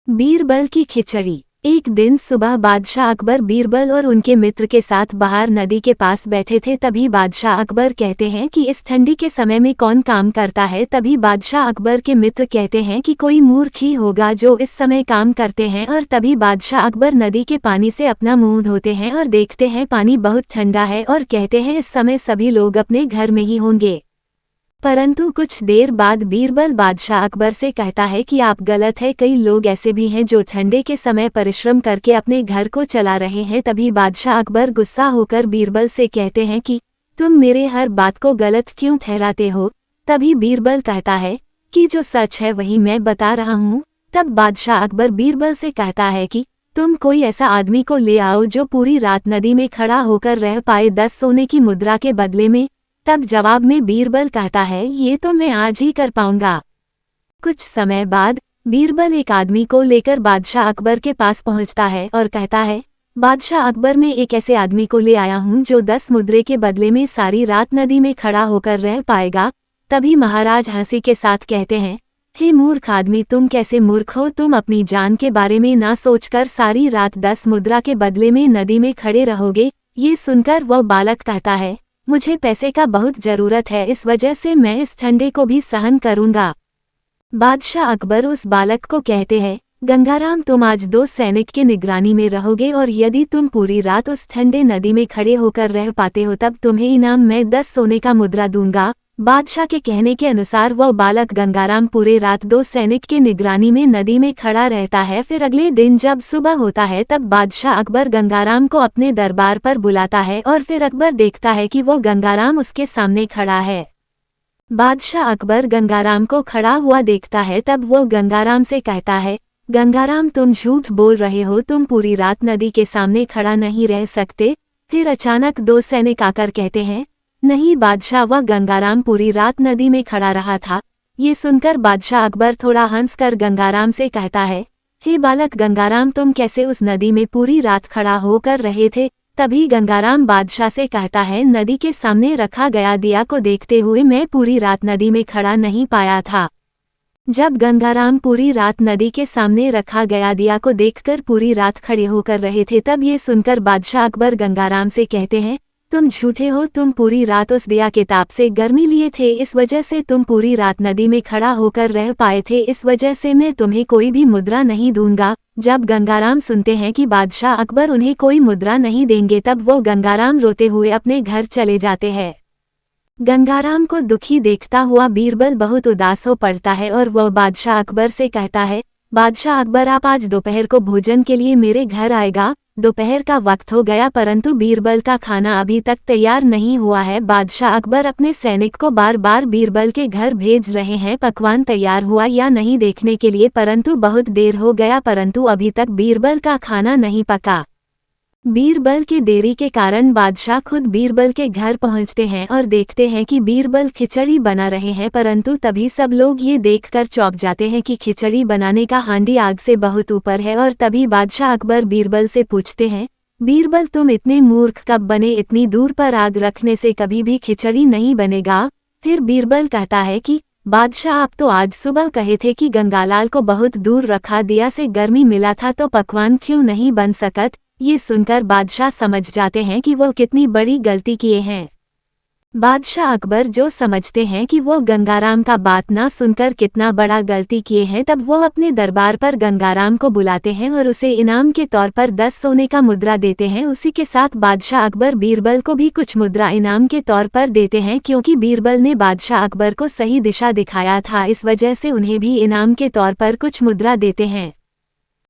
बीरबल की खिचड़ी। एक दिन सुबह बादशाह अकबर बीरबल और उनके मित्र के साथ बाहर नदी के पास बैठे थे। तभी बादशाह अकबर कहते हैं कि इस ठंडी के समय में कौन काम करता है। तभी बादशाह अकबर के मित्र कहते हैं कि कोई मूर्ख ही होगा जो इस समय काम करते हैं। और तभी बादशाह अकबर नदी के पानी से अपना मुंह धोते हैं और देखते हैं पानी बहुत ठंडा है और कहते हैं इस समय सभी लोग अपने घर में ही होंगे। परंतु कुछ देर बाद बीरबल बादशाह अकबर से कहता है कि आप गलत है, कई लोग ऐसे भी हैं जो ठंडे के समय परिश्रम करके अपने घर को चला रहे हैं। तभी बादशाह अकबर गुस्सा होकर बीरबल से कहते हैं कि तुम मेरे हर बात को गलत क्यों ठहराते हो। तभी बीरबल कहता है कि जो सच है वही मैं बता रहा हूँ। तब बादशाह अकबर बीरबल से कहता है कि तुम कोई ऐसा आदमी को ले आओ जो पूरी रात नदी में खड़ा होकर रह पाए 10 सोने की मुद्रा के बदले में। तब जवाब में बीरबल कहता है ये तो मैं आज ही कर पाऊंगा। कुछ समय बाद बीरबल एक आदमी को लेकर बादशाह अकबर के पास पहुंचता है और कहता है बादशाह अकबर, मैं एक ऐसे आदमी को ले आया हूं जो 10 मुद्रे के बदले में सारी रात नदी में खड़ा होकर रह पाएगा। तभी महाराज हंसी के साथ कहते हैं हे मूर्ख आदमी, तुम कैसे मूर्ख हो, तुम अपनी जान के बारे में ना सोचकर सारी रात 10 मुद्रा के बदले में नदी में खड़े रहोगे। ये सुनकर वह बालक कहता है मुझे पैसे का बहुत जरूरत है, इस वजह से मैं इस ठंडे को भी सहन करूंगा। बादशाह अकबर उस बालक को कहते हैं गंगाराम, तुम आज 2 सैनिक के निगरानी में रहोगे और यदि तुम पूरी रात उस ठंडे नदी में खड़े होकर रह पाते हो तब तुम्हें इनाम में 10 सोने का मुद्रा दूंगा। बादशाह के कहने के अनुसार वह बालक गंगाराम पूरे रात 2 सैनिक के निगरानी में नदी में खड़ा रहता है। फिर अगले दिन जब सुबह होता है तब बादशाह अकबर गंगाराम को अपने दरबार पर बुलाता है और फिर अकबर देखता है कि वो गंगाराम उसके सामने खड़ा है। बादशाह अकबर गंगाराम को खड़ा हुआ देखता है तब वो गंगाराम से कहता है गंगाराम, तुम झूठ बोल रहे हो, तुम पूरी रात नदी के सामने खड़ा नहीं रह सकते। फिर अचानक 2 सैनिक आकर कहते हैं नहीं बादशाह, वह गंगाराम पूरी रात नदी में खड़ा रहा था। ये सुनकर बादशाह अकबर थोड़ा हंसकर गंगाराम से कहता है हे बालक गंगाराम, तुम कैसे उस नदी में पूरी रात खड़ा होकर रहे थे। तभी गंगाराम बादशाह से कहता है नदी के सामने रखा गया दिया को देखते हुए मैं पूरी रात नदी में खड़ा नहीं पाया था। जब गंगाराम पूरी रात नदी के सामने रखा गया दिया को देखकर पूरी रात खड़े होकर रहे थे। तब ये सुनकर बादशाह अकबर गंगाराम से कहते हैं तुम झूठे हो, तुम पूरी रात उस दिया के ताप से गर्मी लिए थे, इस वजह से तुम पूरी रात नदी में खड़ा होकर रह पाए थे, इस वजह से मैं तुम्हें कोई भी मुद्रा नहीं दूंगा। जब गंगाराम सुनते हैं कि बादशाह अकबर उन्हें कोई मुद्रा नहीं देंगे तब वो गंगाराम रोते हुए अपने घर चले जाते हैं। गंगाराम को दुखी देखता हुआ बीरबल बहुत उदास हो पड़ता है और वह बादशाह अकबर से कहता है बादशाह अकबर, आप आज दोपहर को भोजन के लिए मेरे घर आएगा। दोपहर का वक्त हो गया परंतु बीरबल का खाना अभी तक तैयार नहीं हुआ है। बादशाह अकबर अपने सैनिक को बार बार बीरबल के घर भेज रहे हैं पकवान तैयार हुआ या नहीं देखने के लिए, परंतु बहुत देर हो गया परंतु अभी तक बीरबल का खाना नहीं पका। बीरबल के देरी के कारण बादशाह खुद बीरबल के घर पहुंचते हैं और देखते हैं कि बीरबल खिचड़ी बना रहे हैं। परंतु तभी सब लोग ये देखकर चौंक जाते हैं कि खिचड़ी बनाने का हांडी आग से बहुत ऊपर है। और तभी बादशाह अकबर बीरबल से पूछते हैं बीरबल, तुम इतने मूर्ख कब बने, इतनी दूर पर आग रखने से कभी भी खिचड़ी नहीं बनेगा। फिर बीरबल कहता है कि बादशाह, आप तो आज सुबह कहे थे कि गंगालाल को बहुत दूर रखा दिया से गर्मी मिला था तो पकवान क्यों नहीं बन सकत। ये सुनकर बादशाह समझ जाते हैं कि वो कितनी बड़ी गलती किए हैं। बादशाह अकबर जो समझते हैं कि वो गंगाराम का बात ना सुनकर कितना बड़ा गलती किए हैं, तब वो अपने दरबार पर गंगाराम को बुलाते हैं और उसे इनाम के तौर पर 10 सोने का मुद्रा देते हैं। उसी के साथ बादशाह अकबर बीरबल को भी कुछ मुद्रा इनाम के तौर पर देते हैं, क्योंकि बीरबल ने बादशाह अकबर को सही दिशा दिखाया था, इस वजह से उन्हें भी इनाम के तौर पर कुछ मुद्रा देते हैं।